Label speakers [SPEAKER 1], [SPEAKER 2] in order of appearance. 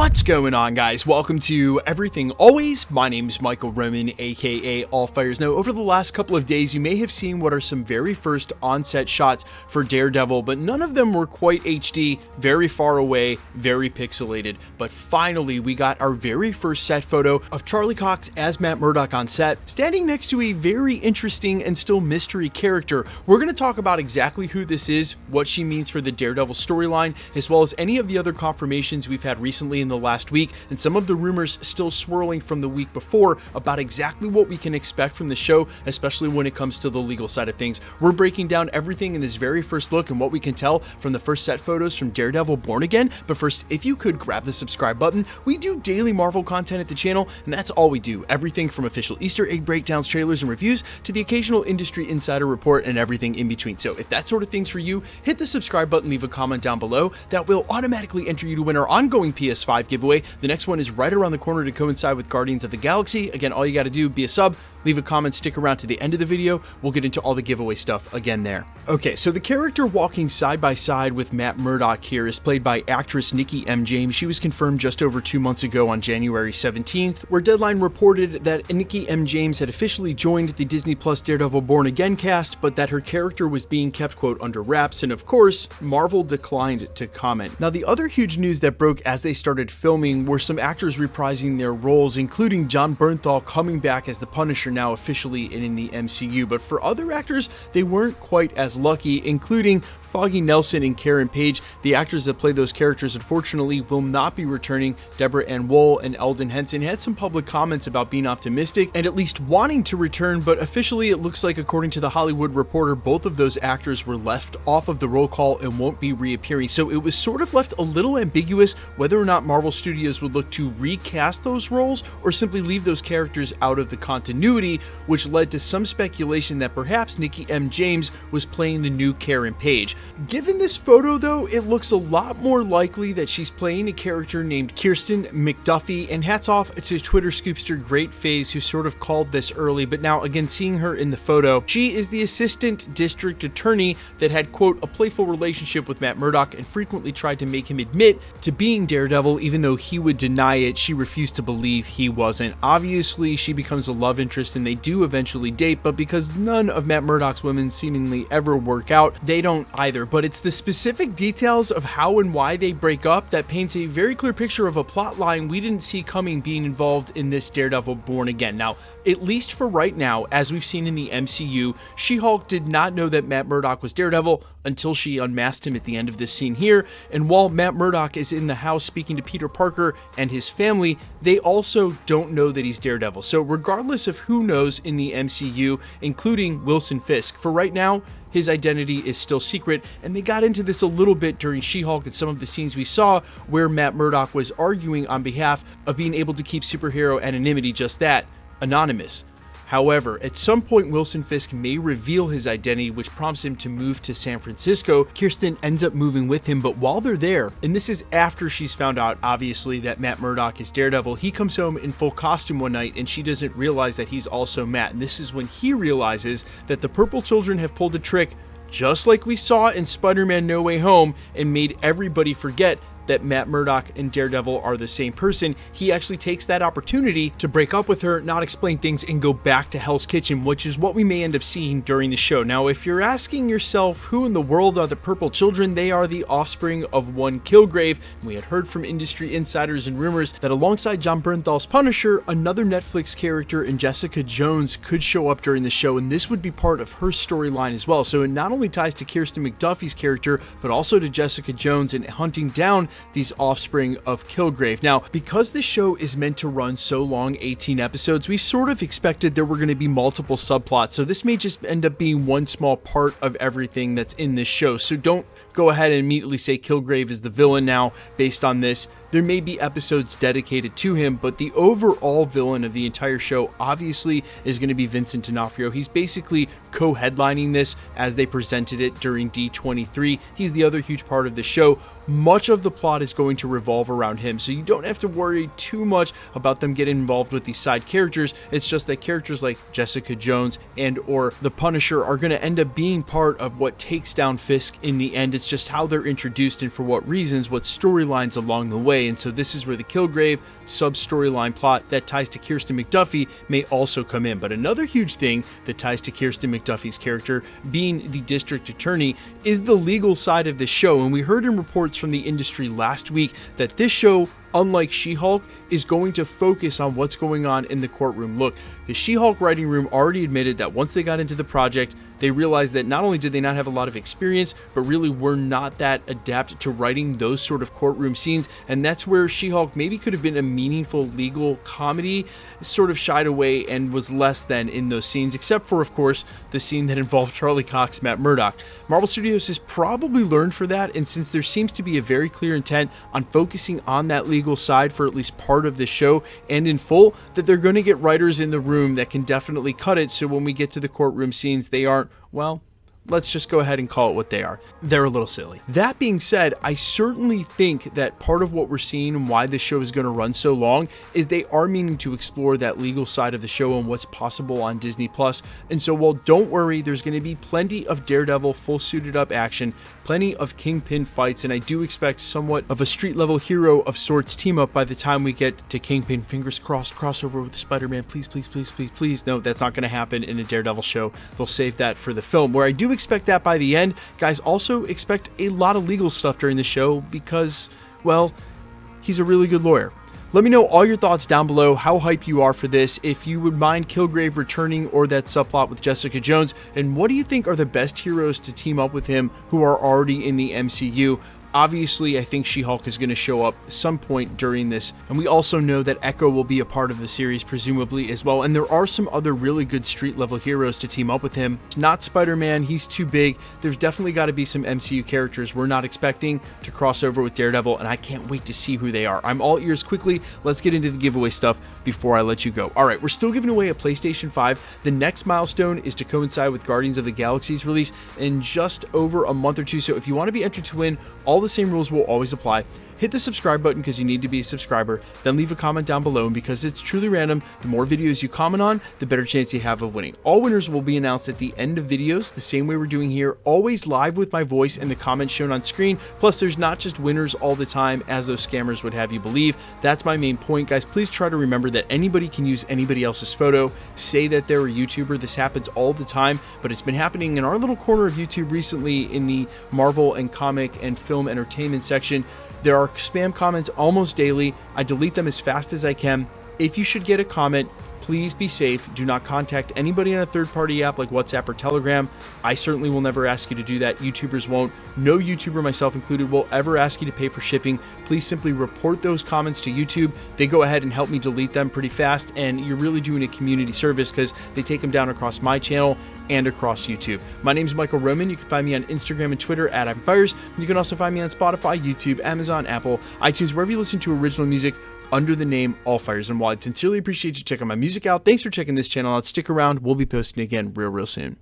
[SPEAKER 1] What's going on, guys? Welcome to Everything Always. My name is Michael Roman, aka All Fires. Now, over the last couple of days, you may have seen what are some very first on-set shots for Daredevil, but none of them were quite HD, very far away, very pixelated. But finally, we got our very first set photo of Charlie Cox as Matt Murdock on set, standing next to a very interesting and still mystery character. We're going to talk about exactly who this is, what she means for the Daredevil storyline, as well as any of the other confirmations we've had recently in the last week, and some of the rumors still swirling from the week before about exactly what we can expect from the show, especially when it comes to the legal side of things. We're breaking down everything in this very first look and what we can tell from the first set photos from Daredevil Born Again. But first, if you could grab the subscribe button. We do daily Marvel content at the channel, and that's all we do. Everything from official Easter egg breakdowns, trailers, and reviews to the occasional industry insider report and everything in between. So if that sort of thing's for you, hit the subscribe button, leave a comment down below. That will automatically enter you to win our ongoing PS5 giveaway. The next one is right around the corner to coincide with Guardians of the Galaxy. Again, all you got to do, be a sub, leave a comment, stick around to the end of the video. We'll get into all the giveaway stuff again there. Okay, so the character walking side by side with Matt Murdock here is played by actress Nikki M. James. She was confirmed just over 2 months ago on January 17th, where Deadline reported that Nikki M. James had officially joined the Disney Plus Daredevil Born Again cast, but that her character was being kept, quote, under wraps, and of course, Marvel declined to comment. Now, the other huge news that broke as they started filming were some actors reprising their roles, including Jon Bernthal coming back as the Punisher, now officially in the MCU. But for other actors, they weren't quite as lucky, including Foggy Nelson and Karen Page. The actors that play those characters, unfortunately, will not be returning. Deborah Ann Woll and Eldon Henson had some public comments about being optimistic and at least wanting to return, but officially it looks like, according to The Hollywood Reporter, both of those actors were left off of the roll call and won't be reappearing. So it was sort of left a little ambiguous whether or not Marvel Studios would look to recast those roles or simply leave those characters out of the continuity, which led to some speculation that perhaps Nikki M. James was playing the new Karen Page. Given this photo, though, it looks a lot more likely that she's playing a character named Kirsten McDuffie, and hats off to Twitter scoopster Great Phase, who sort of called this early, but now again seeing her in the photo, she is the assistant district attorney that had, quote, a playful relationship with Matt Murdock and frequently tried to make him admit to being Daredevil, even though he would deny it. She refused to believe he wasn't. Obviously, she becomes a love interest and they do eventually date, but because none of Matt Murdock's women seemingly ever work out, they don't either. But it's the specific details of how and why they break up that paints a very clear picture of a plot line we didn't see coming being involved in this Daredevil Born Again. Now, at least for right now, as we've seen in the MCU, She-Hulk did not know that Matt Murdock was Daredevil until she unmasked him at the end of this scene here. And while Matt Murdock is in the house speaking to Peter Parker and his family, they also don't know that he's Daredevil. So regardless of who knows in the MCU, including Wilson Fisk, for right now, his identity is still secret, and they got into this a little bit during She-Hulk and some of the scenes we saw where Matt Murdock was arguing on behalf of being able to keep superhero anonymity, just that, anonymous. However, at some point, Wilson Fisk may reveal his identity, which prompts him to move to San Francisco. Kirsten ends up moving with him, but while they're there, and this is after she's found out, obviously, that Matt Murdock is Daredevil, he comes home in full costume one night, and she doesn't realize that he's also Matt. And this is when he realizes that the Purple Children have pulled a trick, just like we saw in Spider-Man No Way Home, and made everybody forget that Matt Murdock and Daredevil are the same person. He actually takes that opportunity to break up with her, not explain things, and go back to Hell's Kitchen, which is what we may end up seeing during the show. Now, if you're asking yourself who in the world are the Purple Children, they are the offspring of one Kilgrave. We had heard from industry insiders and rumors that alongside Jon Bernthal's Punisher, another Netflix character in Jessica Jones could show up during the show, and this would be part of her storyline as well. So it not only ties to Kirsten McDuffie's character, but also to Jessica Jones and hunting down these offspring of Kilgrave. Now, because this show is meant to run so long, 18 episodes, we sort of expected there were going to be multiple subplots, so this may just end up being one small part of everything that's in this show. So don't go ahead and immediately say Kilgrave is the villain now based on this. There may be episodes dedicated to him, but the overall villain of the entire show obviously is going to be Vincent D'Onofrio. He's basically co-headlining this as they presented it during D23. He's the other huge part of the show. Much of the plot is going to revolve around him, so you don't have to worry too much about them getting involved with these side characters. It's just that characters like Jessica Jones and or the Punisher are going to end up being part of what takes down Fisk in the end. It's just how they're introduced and for what reasons, what storylines along the way. And so this is where the Kilgrave sub-storyline plot that ties to Kirsten McDuffie may also come in. But another huge thing that ties to Kirsten McDuffie's character being the district attorney is the legal side of the show. And we heard in reports from the industry last week that this show, unlike She-Hulk, is going to focus on what's going on in the courtroom. Look, the She-Hulk writing room already admitted that once they got into the project, they realized that not only did they not have a lot of experience, but really were not that adept to writing those sort of courtroom scenes. And that's where She-Hulk maybe could have been a meaningful legal comedy, sort of shied away and was less than in those scenes, except for, of course, the scene that involved Charlie Cox, Matt Murdock. Marvel Studios has probably learned for that, and since there seems to be a very clear intent on focusing on that legal side for at least part of the show and in full, that they're going to get writers in the room that can definitely cut it, so when we get to the courtroom scenes, they aren't, well, let's just go ahead and call it what they are. They're a little silly. That being said, I certainly think that part of what we're seeing and why this show is going to run so long is they are meaning to explore that legal side of the show and what's possible on Disney+. And so while don't worry, there's going to be plenty of Daredevil full suited up action, plenty of Kingpin fights, and I do expect somewhat of a street level hero of sorts team up by the time we get to Kingpin. Fingers crossed, crossover with Spider-Man. Please, please, please, please, please. No, that's not going to happen in a Daredevil show. They'll save that for the film, where I do expect that by the end. Guys, also expect a lot of legal stuff during the show because, well, he's a really good lawyer. Let me know all your thoughts down below, how hype you are for this, if you would mind Kilgrave returning or that subplot with Jessica Jones, and what do you think are the best heroes to team up with him who are already in the MCU? Obviously, I think She-Hulk is going to show up some point during this, and we also know that Echo will be a part of the series, presumably, as well, and there are some other really good street-level heroes to team up with him. It's not Spider-Man, he's too big. There's definitely got to be some MCU characters we're not expecting to cross over with Daredevil, and I can't wait to see who they are. I'm all ears. Quickly, let's get into the giveaway stuff before I let you go. Alright, we're still giving away a PlayStation 5. The next milestone is to coincide with Guardians of the Galaxy's release in just over a month or two, so if you want to be entered to win, all the same rules will always apply. Hit the subscribe button because you need to be a subscriber, then leave a comment down below, and because it's truly random, the more videos you comment on, the better chance you have of winning. All winners will be announced at the end of videos, the same way we're doing here, always live with my voice and the comments shown on screen. Plus, there's not just winners all the time, as those scammers would have you believe. That's my main point, guys. Please try to remember that anybody can use anybody else's photo, say that they're a YouTuber. This happens all the time, but it's been happening in our little corner of YouTube recently in the Marvel and comic and film entertainment section. There are spam comments almost daily. I delete them as fast as I can. If you should get a comment, please be safe. Do not contact anybody on a third-party app like WhatsApp or Telegram. I certainly will never ask you to do that. YouTubers won't. No YouTuber, myself included, will ever ask you to pay for shipping. Please simply report those comments to YouTube. They go ahead and help me delete them pretty fast, and you're really doing a community service because they take them down across my channel and across YouTube. My name is Michael Roman. You can find me on Instagram and Twitter at @I'mFires. You can also find me on Spotify, YouTube, Amazon, Apple, iTunes, wherever you listen to original music under the name All Fires. And while I sincerely appreciate you checking my music out, thanks for checking this channel out. Stick around. We'll be posting again real soon.